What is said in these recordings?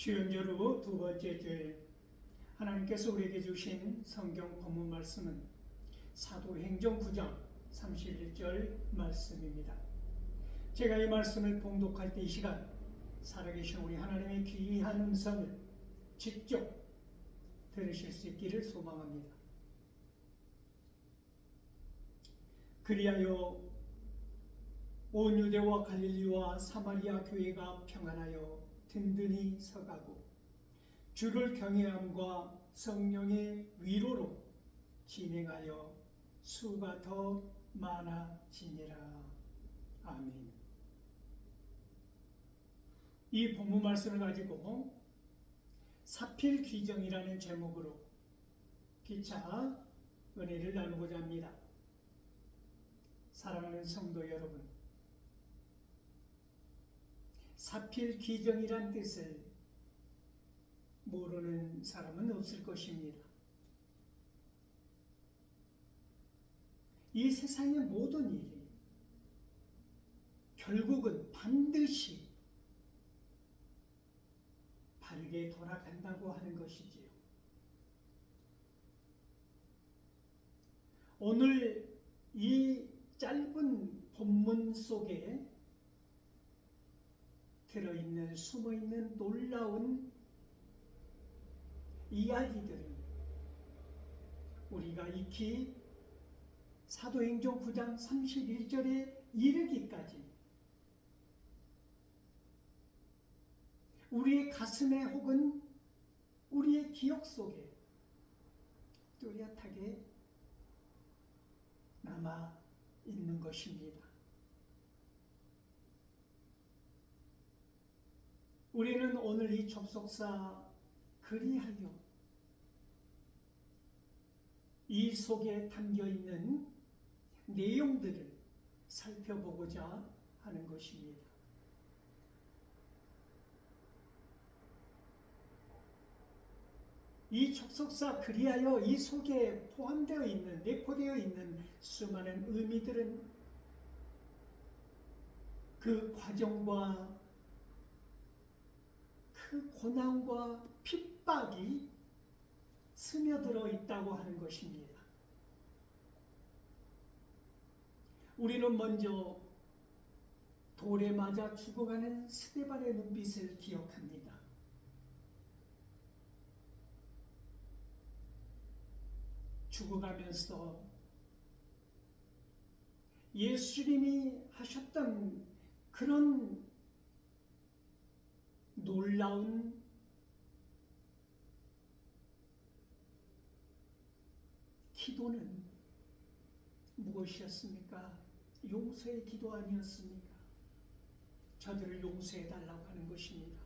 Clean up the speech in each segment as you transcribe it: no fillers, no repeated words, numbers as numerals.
주연절후 두 번째 주일, 하나님께서 우리에게 주신 성경 본문 말씀은 사도행전 9장 31절 말씀입니다. 제가 이 말씀을 봉독할 때 이 시간 살아계신 우리 하나님의 귀한 음성을 직접 들으실 수 있기를 소망합니다. 그리하여 온 유대와 갈릴리와 사마리아 교회가 평안하여 든든히 서가고 주를 경외함과 성령의 위로로 진행하여 수가 더 많아지니라. 아멘. 이 본문 말씀을 가지고 사필귀정이라는 제목으로 피차 은혜를 나누고자 합니다. 사랑하는 성도 여러분, 사필귀정이란 뜻을 모르는 사람은 없을 것입니다. 이 세상의 모든 일이 결국은 반드시 바르게 돌아간다고 하는 것이지요. 오늘 이 짧은 본문 속에 들어있는, 숨어있는 놀라운 이야기들은 우리가 익히 사도행전 9장 31절에 이르기까지 우리의 가슴에 혹은 우리의 기억 속에 뚜렷하게 남아 있는 것입니다. 우리는 오늘 이 접속사 그리하여 이 속에 담겨있는 내용들을 살펴보고자 하는 것입니다. 이 접속사 그리하여 이 속에 포함되어 있는, 내포되어 있는 수많은 의미들은 그 과정과 그 고난과 핍박이 스며들어 있다고 하는 것입니다. 우리는 먼저 돌에 맞아 죽어가는 스데반의 눈빛을 기억합니다. 죽어가면서 예수님이 하셨던 그런 놀라운 기도는 무엇이었습니까? 용서의 기도 아니었습니까? 저들을 용서해달라고 하는 것입니다.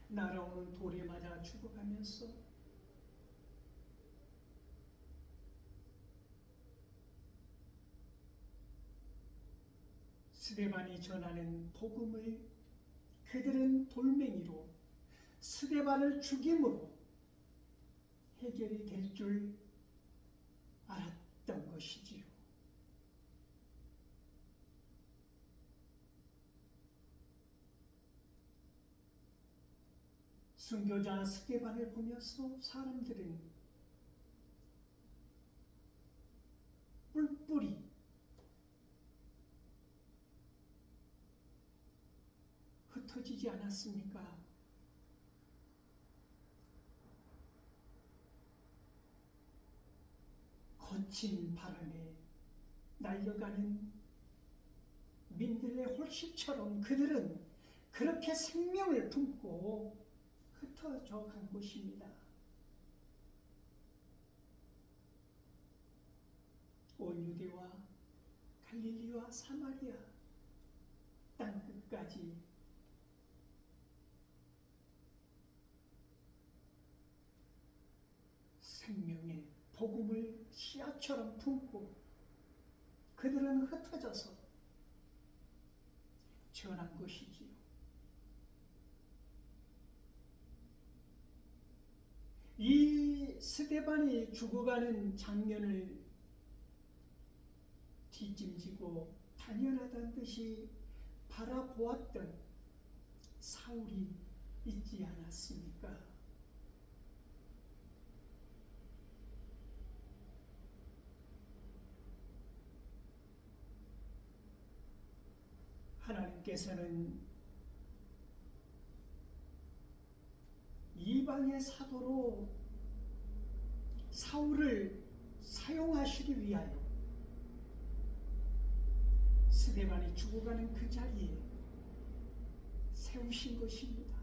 날아오는 돌에 맞아 죽어가면서 스데반이 전하는 복음을 그들은 돌멩이로 스데반을 죽임으로 해결이 될 줄 알았던 것이지요. 순교자 스데반을 보면서 사람들은 뿔뿔이 흩어지지 않았습니까? 거친 바람에 날려가는 민들레 홀씨처럼 그들은 그렇게 생명을 품고 흩어져 간 곳입니다. 온 유대와 갈릴리와 사마리아 땅끝까지 생명의 복음을 씨앗처럼 품고 그들은 흩어져서 전한 것이지요. 이 스데반이 죽어가는 장면을 뒷짐지고 당연하다는 듯이 바라보았던 사울이 있지 않았습니까? 하나님께서는 이방의 사도로 사울을 사용하시기 위하여 스데반이 죽어가는 그 자리에 세우신 것입니다.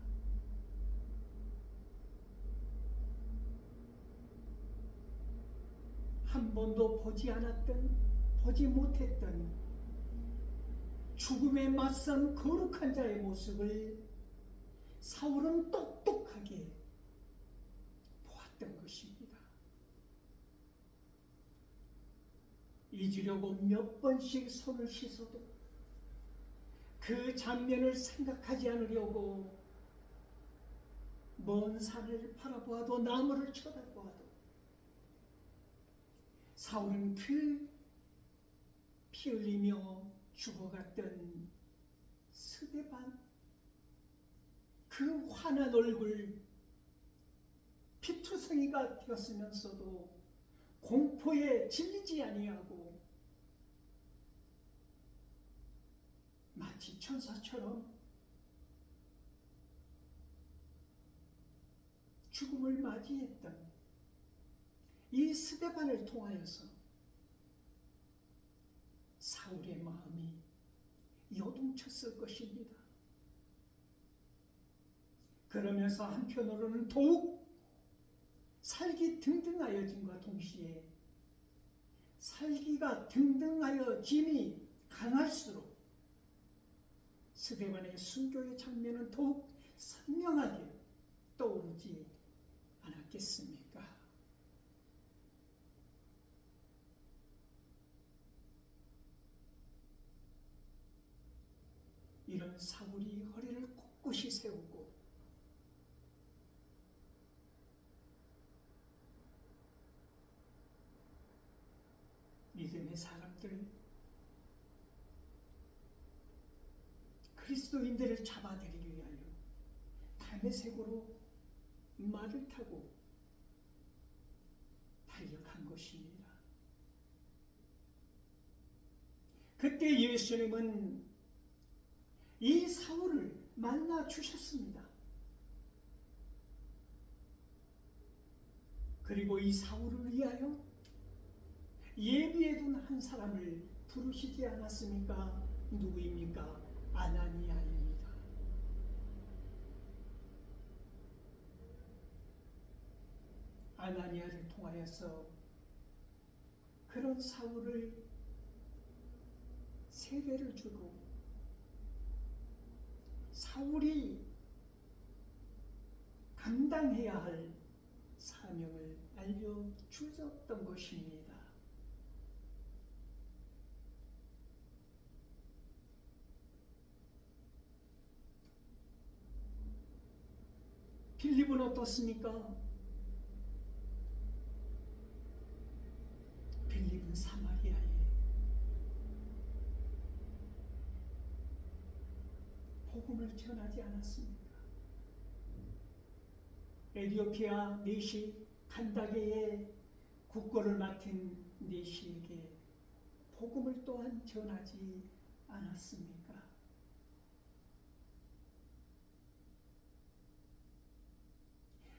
한 번도 보지 않았던, 보지 못했던 죽음에 맞선 거룩한 자의 모습을 사울은 똑똑하게 보았던 것입니다. 잊으려고 몇 번씩 손을 씻어도 그 장면을 생각하지 않으려고 먼 산을 바라보아도 나무를 쳐다보아도 사울은 그 피 흘리며 죽어갔던 스데반 그 환한 얼굴 피투성이가 되었으면서도 공포에 질리지 아니하고 마치 천사처럼 죽음을 맞이했던 이 스데반을 통하여서 사울의 마음이 요동쳤을 것입니다. 그러면서 한편으로는 더욱 살기 등등하여짐과 동시에 살기가 등등하여짐이 강할수록 스데반의 순교의 장면은 더욱 선명하게 떠오르지 않았겠습니까? 이런 사울이 허리를 꼿꼿이 세우고 믿음의 사람들, 그리스도인들을 잡아들이기 위하여 담에색으로 말을 타고 달려간 것입니다. 그때 예수님은 이 사울을 만나 주셨습니다. 그리고 이 사울을 위하여 예비해둔 한 사람을 부르시지 않았습니까? 누구입니까? 아나니아입니다. 아나니아를 통하여서 그런 사울을 세례를 주고 사울이 감당해야 할 사명을 알려주었던 것입니다. 빌립은 어떻습니까? 빌립은 사마리아에 복음을 전하지 않았습니까? 에티오피아 네시 칸다게의 국거를 맡은 네시에게 복음을 또한 전하지 않았습니까?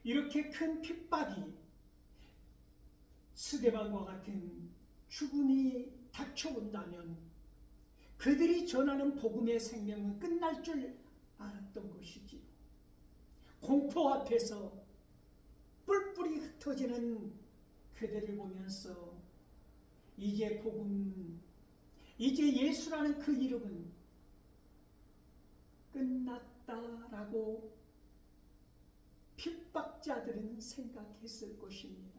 이렇게 큰 핍박이 스데반과 같은 죽음이 닥쳐온다면 그들이 전하는 복음의 생명은 끝날 줄 알았던 것이지요. 공포 앞에서 뿔뿔이 흩어지는 그들을 보면서 이제 복음, 이제 예수라는 그 이름은 끝났다라고 핍박자들은 생각했을 것입니다.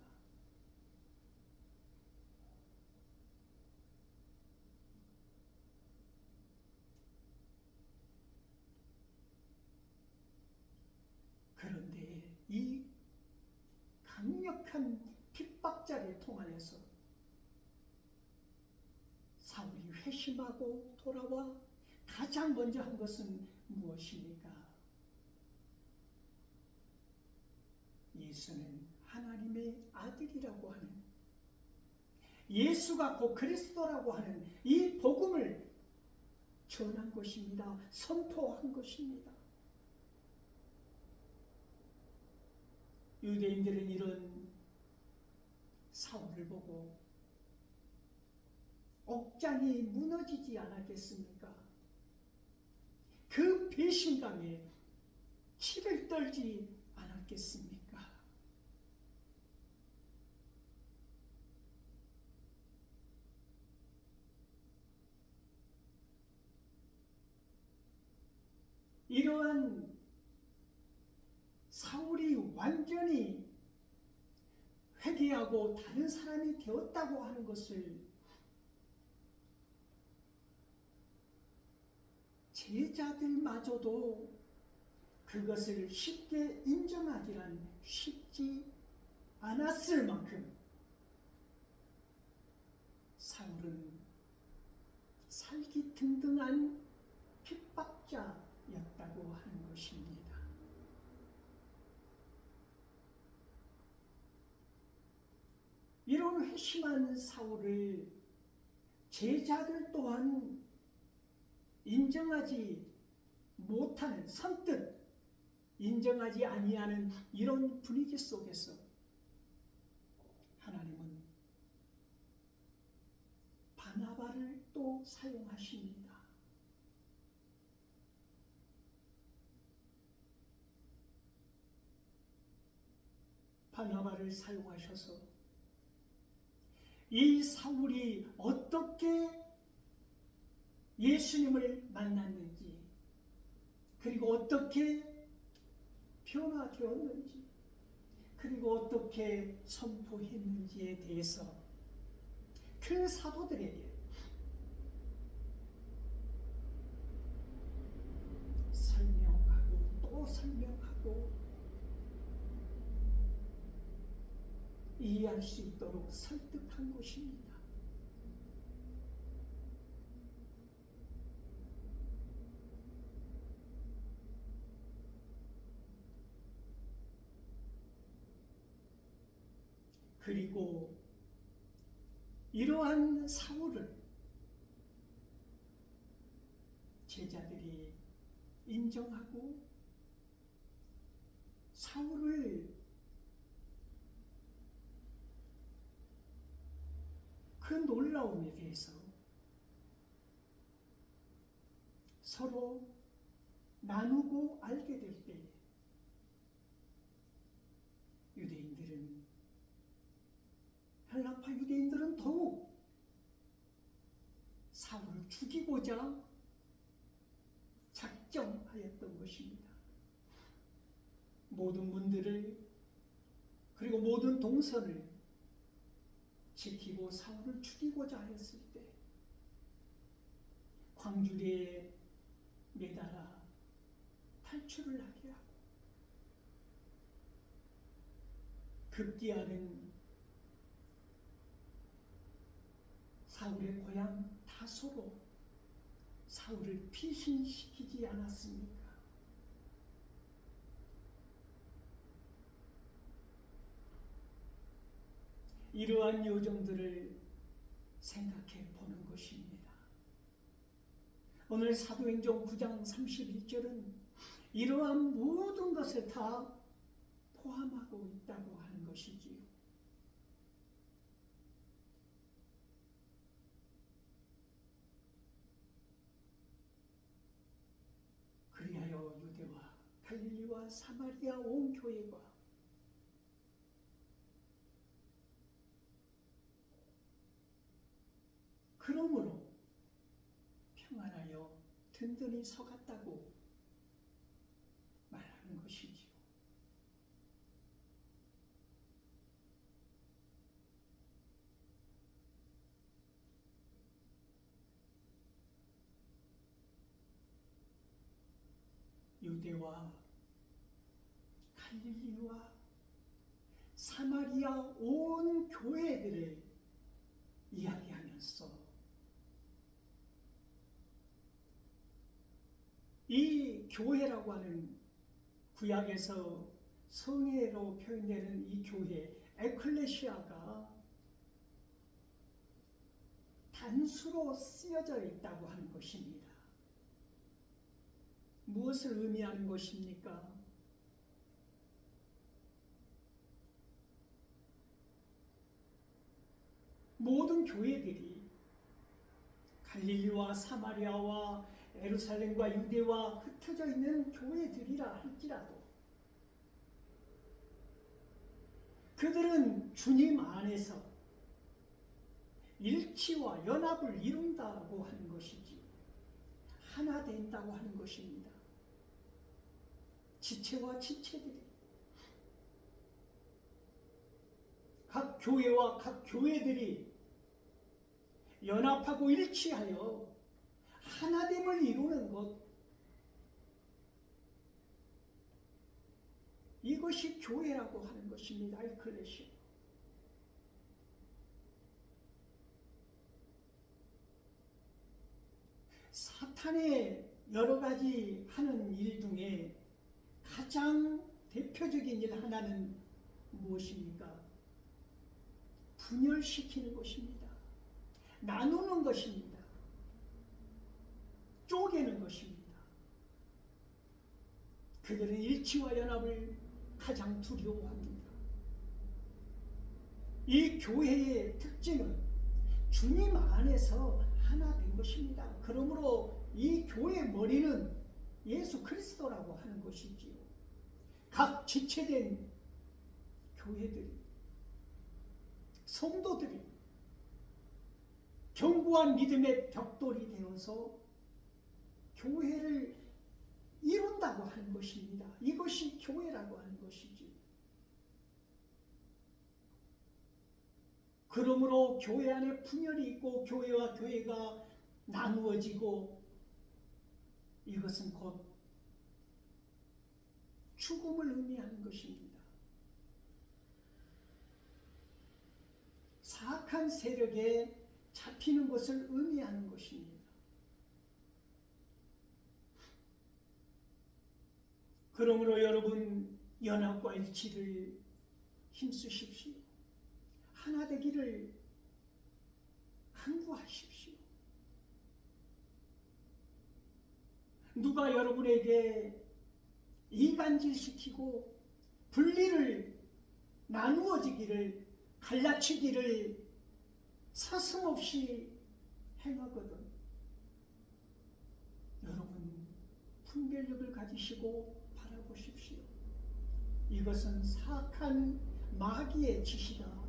그런데 이 강력한 핍박자를 통하여서 사울이 회심하고 돌아와 가장 먼저 한 것은 무엇입니까? 여기서는 하나님의 아들이라고 하는 예수가 곧 그리스도라고 하는 이 복음을 전한 것입니다. 선포한 것입니다. 유대인들은 이런 사울을 보고 억장이 무너지지 않았겠습니까? 그 배신감에 치를 떨지 않았겠습니까? 이러한 사울이 완전히 회개하고 다른 사람이 되었다고 하는 것을 제자들마저도 그것을 쉽게 인정하기란 쉽지 않았을 만큼 사울은 살기등등한 핍박자였다고 하는 것입니다. 이런 회심한 사울을 제자들 또한 인정하지 못하는, 선뜻 인정하지 아니하는 이런 분위기 속에서 하나님은 바나바를 또 사용하십니다. 바나바를 사용하셔서 이 사울이 어떻게 예수님을 만났는지, 그리고 어떻게 변화되었는지, 그리고 어떻게 선포했는지에 대해서 그 사도들에게 설명하고 또 설명하고 이해할 수 있도록 설득한 것입니다. 그리고 이러한 사울을 제자들이 인정하고 사울을 그 놀라움에 대해서 서로 나누고 알게 될 때 헬라파 유대인들은 더욱 사울을 죽이고자 작정하였던 것입니다. 모든 문들을 그리고 모든 동선을 지키고 사울을 죽이고자 하였을 때 광주리에 매달아 탈출을 하게 하고 급기야는 사울의 고향 다소로 사울을 피신시키지 않았습니까? 이러한 요정들을 생각해 보는 것입니다. 오늘 사도행전 9장 31절은 이러한 모든 것을 다 포함하고 있다고 하는 것이지요. 그리하여 유대와 갈릴리와 사마리아 온 교회가 그러므로 평안하여 든든히 서갔다고 말하는 것이지요. 유대와 갈릴리와 사마리아 온 교회들을 이야기하면서 이 교회라고 하는 구약에서 성회로 표현되는 이 교회 에클레시아가 단수로 쓰여져 있다고 하는 것입니다. 무엇을 의미하는 것입니까? 모든 교회들이 갈릴리와 사마리아와 예루살렘과 유대와 흩어져 있는 교회들이라 할지라도 그들은 주님 안에서 일치와 연합을 이룬다고 하는 것이지 하나 된다고 하는 것입니다. 지체와 지체들이 각 교회와 각 교회들이 연합하고 일치하여 하나됨을 이루는 것, 이것이 교회라고 하는 것입니다. 에클레시아. 사탄의 여러 가지 하는 일 중에 가장 대표적인 일 하나는 무엇입니까? 분열시키는 것입니다. 나누는 것입니다. 쪼개는 것입니다. 그들은 일치와 연합을 가장 두려워합니다. 이 교회의 특징은 주님 안에서 하나 된 것입니다. 그러므로 이 교회의 머리는 예수 그리스도라고 하는 것이지요. 각 지체된 교회들이, 성도들이 견고한 믿음의 벽돌이 되어서 교회를 이룬다고 하는 것입니다. 이것이 교회라고 하는 것이지. 그러므로 교회 안에 분열이 있고 교회와 교회가 나누어지고 이것은 곧 죽음을 의미하는 것입니다. 사악한 세력에 잡히는 것을 의미하는 것입니다. 그러므로 여러분 연합과 일치를 힘쓰십시오. 하나 되기를 간구하십시오. 누가 여러분에게 이간질시키고 분리를 나누어지기를 갈라치기를 서슴없이 행하거든 여러분 분별력을 가지시고 바라보십시오. 이것은 사악한 마귀의 짓이다.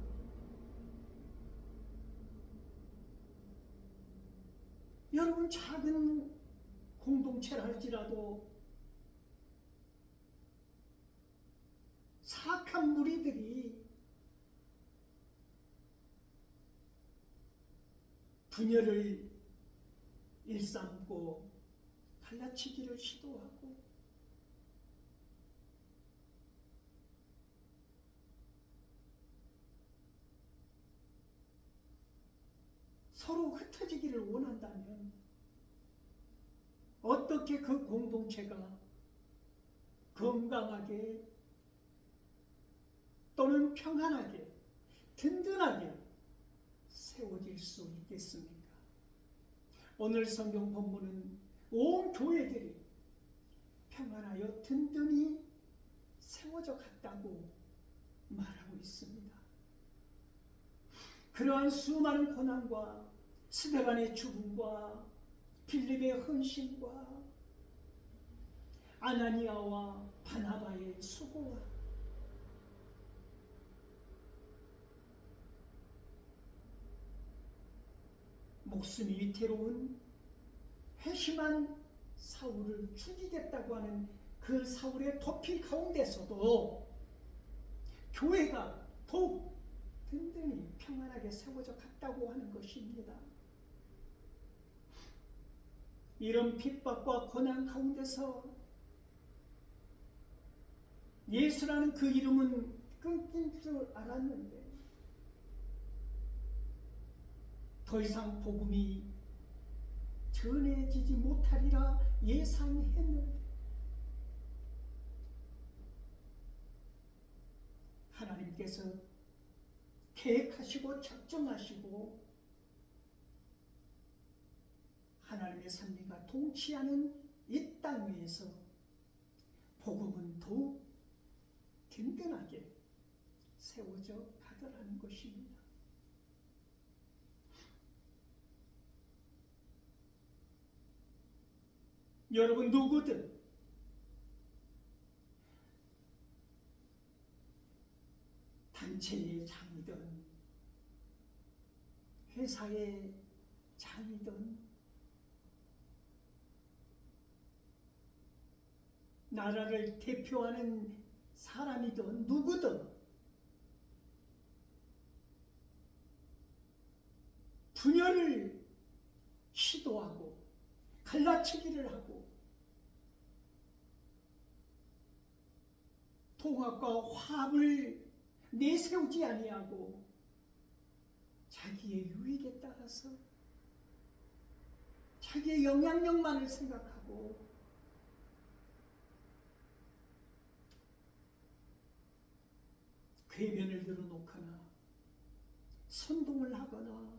여러분 작은 공동체라 할지라도 사악한 무리들이 분열을 일삼고 갈라치기를 시도하고 서로 흩어지기를 원한다면 어떻게 그 공동체가 건강하게 또는 평안하게 든든하게 세워질 수 있겠습니까? 오늘 성경 본문은 온 교회들이 평안하여 든든히 세워져 갔다고 말하고 있습니다. 그러한 수많은 고난과 스데반의 죽음과 빌립의 헌신과 아나니아와 바나바의 수고와 목숨이 위태로운 회심한 사울을 죽이겠다고 하는 그 사울의 도피 가운데서도 교회가 더욱 든든히 평안하게 세워져 갔다고 하는 것입니다. 이런 핍박과 고난 가운데서 예수라는 그 이름은 끊긴 줄 알았는데 더 이상 복음이 전해지지 못하리라 예상했는데 하나님께서 계획하시고 작정하시고 하나님의 섭리가 통치하는 이 땅 위에서 복음은 더욱 든든하게 세워져 가더라는 것입니다. 여러분 누구든 단체의 장이든 회사의 장이든 나라를 대표하는 사람이든 누구든 분열을 시도하고 갈라치기를 하고 통합과 화합을 내세우지 아니하고 자기의 유익에 따라서 자기의 영향력만을 생각하고 궤변을 들어놓거나 선동을 하거나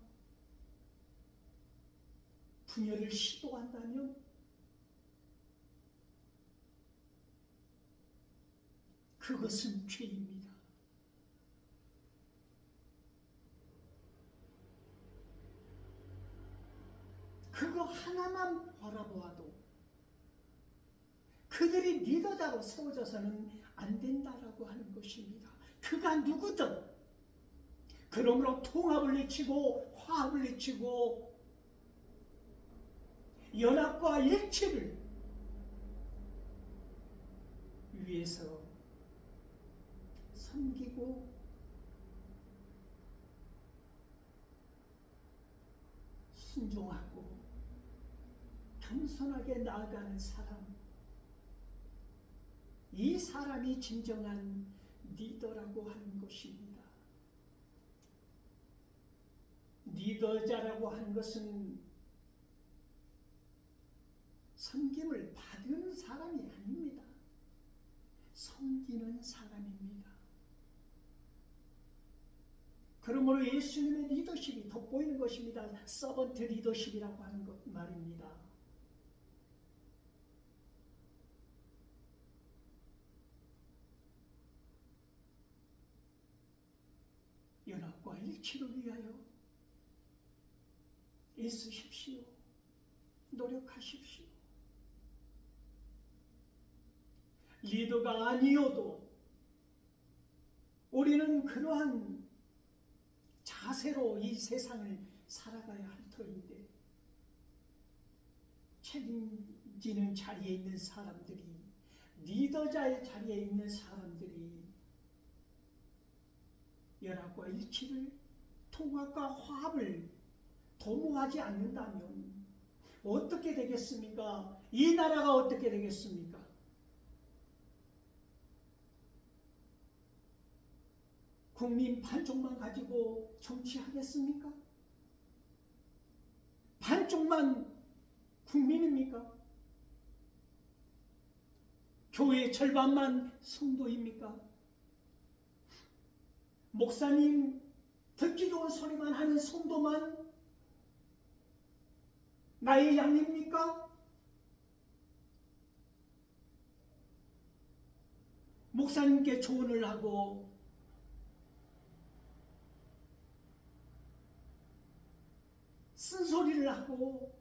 분열을 시도한다면 그것은 죄입니다. 그거 하나만 바라보아도 그들이 리더자로 세워져서는 안 된다라고 하는 것입니다. 그가 누구든 그러므로 통합을 외치고 화합을 외치고 연합과 일치를 위해서 섬기고 순종하고 겸손하게 나아가는 사람, 이 사람이 진정한 리더라고 하는 것입니다. 리더자라고 하는 것은 섬김을 받은 사람이 아닙니다. 섬기는 사람입니다. 그러므로 예수님의 리더십이 돋보이는 것입니다. 서번트 리더십이라고 하는 것 말입니다. 연합과 일치를 위하여 애쓰십시오. 노력하십시오. 리더가 아니어도 우리는 그러한 자세로 이 세상을 살아가야 할 터인데 책임지는 자리에 있는 사람들이 리더자의 자리에 있는 사람들이 연합과 일치를 통합과 화합을 도모하지 않는다면 어떻게 되겠습니까? 이 나라가 어떻게 되겠습니까? 국민 반쪽만 가지고 정치하겠습니까? 반쪽만 국민입니까? 교회 절반만 성도입니까? 목사님 듣기 좋은 소리만 하는 성도만 나의 양입니까? 목사님께 조언을 하고 쓴소리를 하고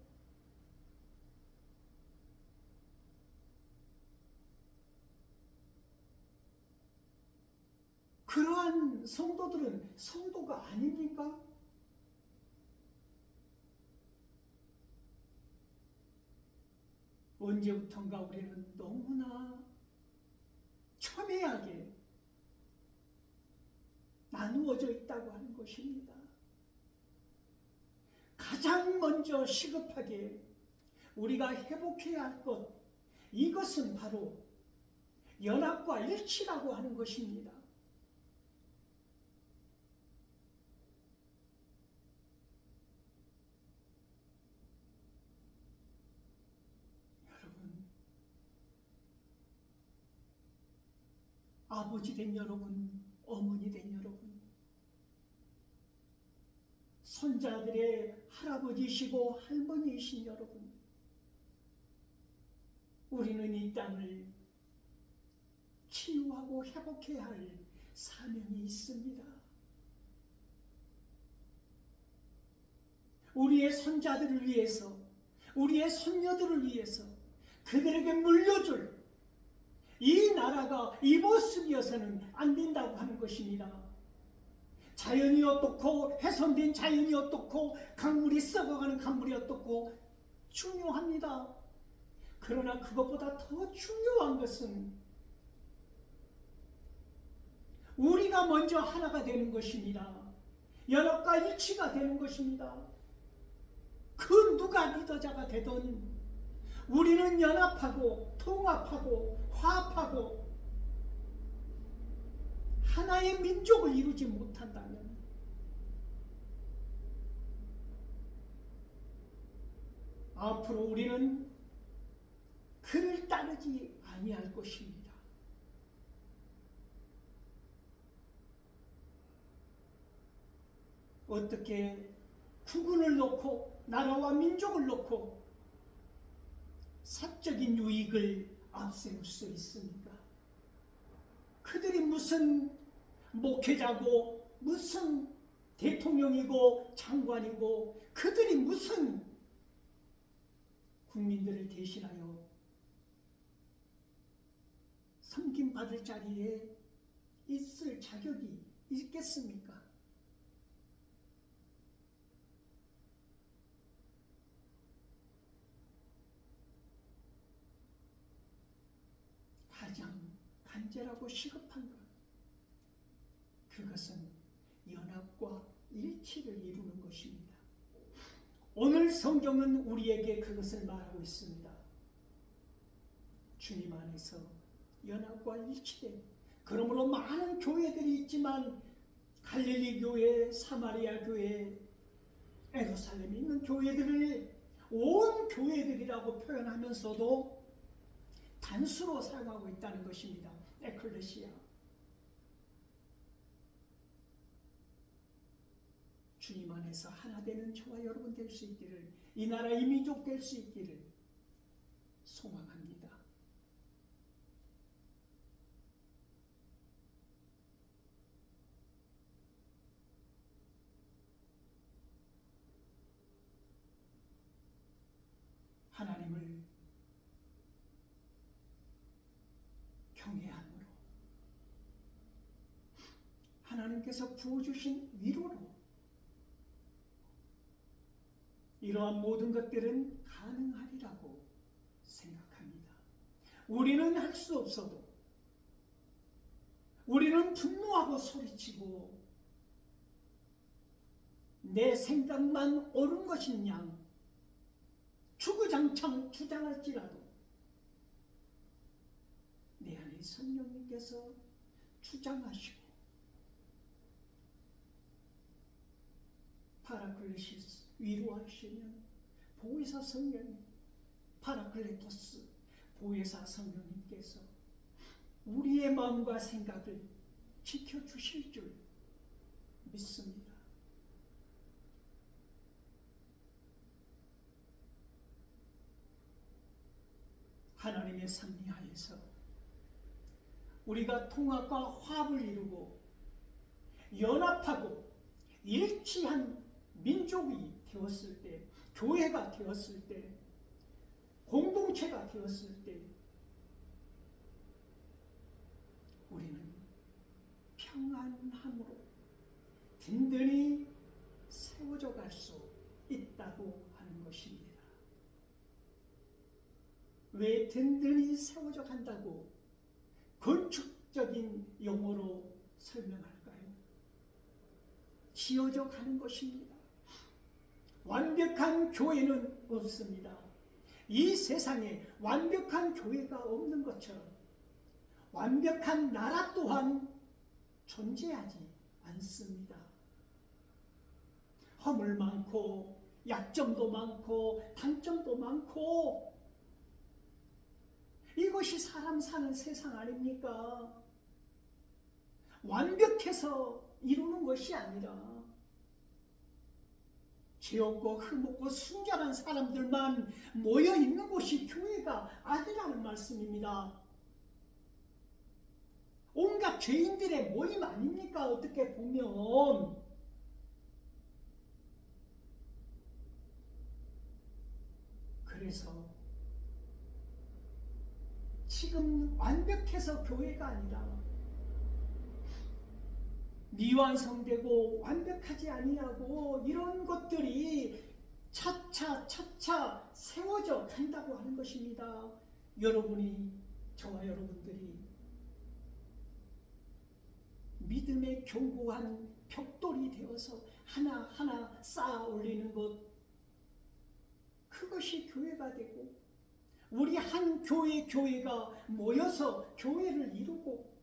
그러한 성도들은 성도가 아닙니까? 언제부턴가 우리는 너무나 첨예하게 나누어져 있다고 하는 것입니다. 가장 먼저 시급하게 우리가 회복해야 할 것, 이것은 바로 연합과 일치라고 하는 것입니다. 여러분, 아버지 된 여러분, 어머니 된 여러분, 손자들의 할아버지시고 할머니이신 여러분, 우리는 이 땅을 치유하고 회복해야 할 사명이 있습니다. 우리의 손자들을 위해서, 우리의 손녀들을 위해서 그들에게 물려줄 이 나라가 이 모습이어서는 안 된다고 하는 것입니다. 자연이 어떻고 훼손된 자연이 어떻고 강물이 썩어가는 강물이 어떻고 중요합니다. 그러나 그것보다 더 중요한 것은 우리가 먼저 하나가 되는 것입니다. 연합과 일치가 되는 것입니다. 그 누가 리더자가 되든 우리는 연합하고 통합하고 화합하고 하나의 민족을 이루지 못한다면 앞으로 우리는 그를 따르지 아니할 것입니다. 어떻게 국군을 놓고 나라와 민족을 놓고 사적인 유익을 앞세울 수 있습니까? 그들이 무슨 목회자고 무슨 대통령이고 장관이고 그들이 무슨 국민들을 대신하여 섬김받을 자리에 있을 자격이 있겠습니까? 가장 간절하고 시급한 것, 그것은 연합과 일치를 이루는 것입니다. 오늘 성경은 우리에게 그것을 말하고 있습니다. 주님 안에서 연합과 일치된, 그러므로 많은 교회들이 있지만 갈릴리 교회, 사마리아 교회, 예루살렘에 있는 교회들을 온 교회들이라고 표현하면서도 단수로 사용하고 있다는 것입니다. 에클레시아. 주님 안에서 하나 되는 저와 여러분 될 수 있기를, 이 나라 이 민족 될 수 있기를 소망합니다. 하나님을 경외함으로, 하나님께서 부어주신 위로로 이러한 모든 것들은 가능하리라고 생각합니다. 우리는 할 수 없어도, 우리는 분노하고 소리치고 내 생각만 옳은 것인 양 주구장창 주장할지라도 내 안에 성령님께서 주장하시고 파라클레시스 위로하시면 보혜사 성령님, 파라클레토스 보혜사 성령님께서 우리의 마음과 생각을 지켜주실 줄 믿습니다. 하나님의 섭리하에서 우리가 통합과 화합을 이루고 연합하고 일치한 민족이 되었을 때, 교회가 되었을 때, 공동체가 되었을 때 우리는 평안함으로 든든히 세워져 갈 수 있다고 하는 것입니다. 왜 든든히 세워져 간다고 건축적인 용어로 설명할까요? 지어져 가는 것입니다. 완벽한 교회는 없습니다. 이 세상에 완벽한 교회가 없는 것처럼 완벽한 나라 또한 존재하지 않습니다. 허물 많고 약점도 많고 단점도 많고 이것이 사람 사는 세상 아닙니까? 완벽해서 이루는 것이 아니라 죄 없고 흠 없고 순결한 사람들만 모여 있는 곳이 교회가 아니라는 말씀입니다. 온갖 죄인들의 모임 아닙니까? 어떻게 보면. 그래서 지금 완벽해서 교회가 아니라 미완성되고 완벽하지 아니하고 이런 것들이 차차 세워져 간다고 하는 것입니다. 여러분이, 저와 여러분들이 믿음의 견고한 벽돌이 되어서 하나하나 쌓아 올리는 것, 그것이 교회가 되고 우리 한 교회가 모여서 교회를 이루고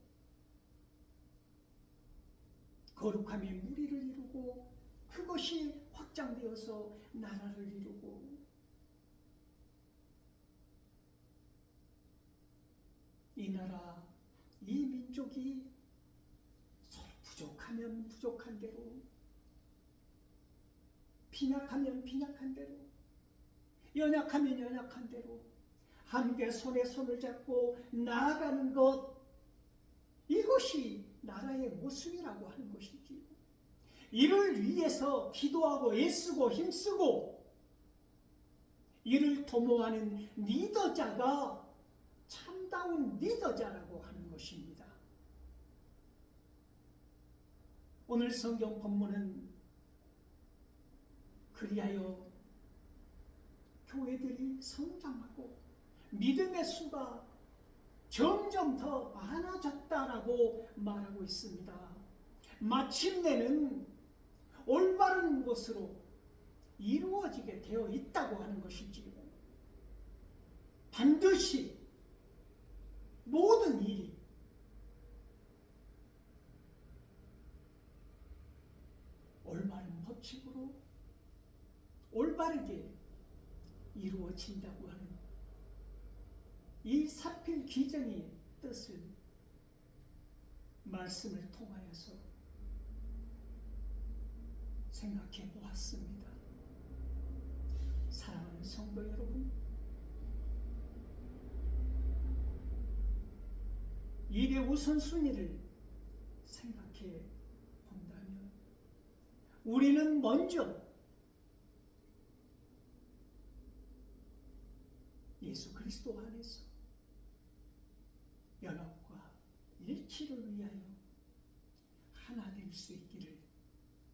거룩함의 무리를 이루고 그것이 확장되어서 나라를 이루고 이 나라, 이 민족이 서로 부족하면 부족한 대로, 빈약하면 빈약한 대로, 연약하면 연약한 대로 함께 손에 손을 잡고 나아가는 것, 이것이 나라의 모습이라고 하는 것이지요. 이를 위해서 기도하고 애쓰고 힘쓰고 이를 도모하는 리더자가 참다운 리더자라고 하는 것입니다. 오늘 성경 본문은 그리하여 교회들이 성장하고 믿음의 수가 점점 더 많아졌다라고 말하고 있습니다. 마침내는 올바른 것으로 이루어지게 되어 있다고 하는 것이지요. 반드시 모든 일이 올바른 법칙으로 올바르게 이루어진다고 하는 이 사필 기정의 뜻을 말씀을 통하여서 생각해 보았습니다. 사랑하는 성도 여러분, 일의 우선순위를 생각해 본다면 우리는 먼저 예수 그리스도 안에서 연합과 일치를 위하여 하나 될 수 있기를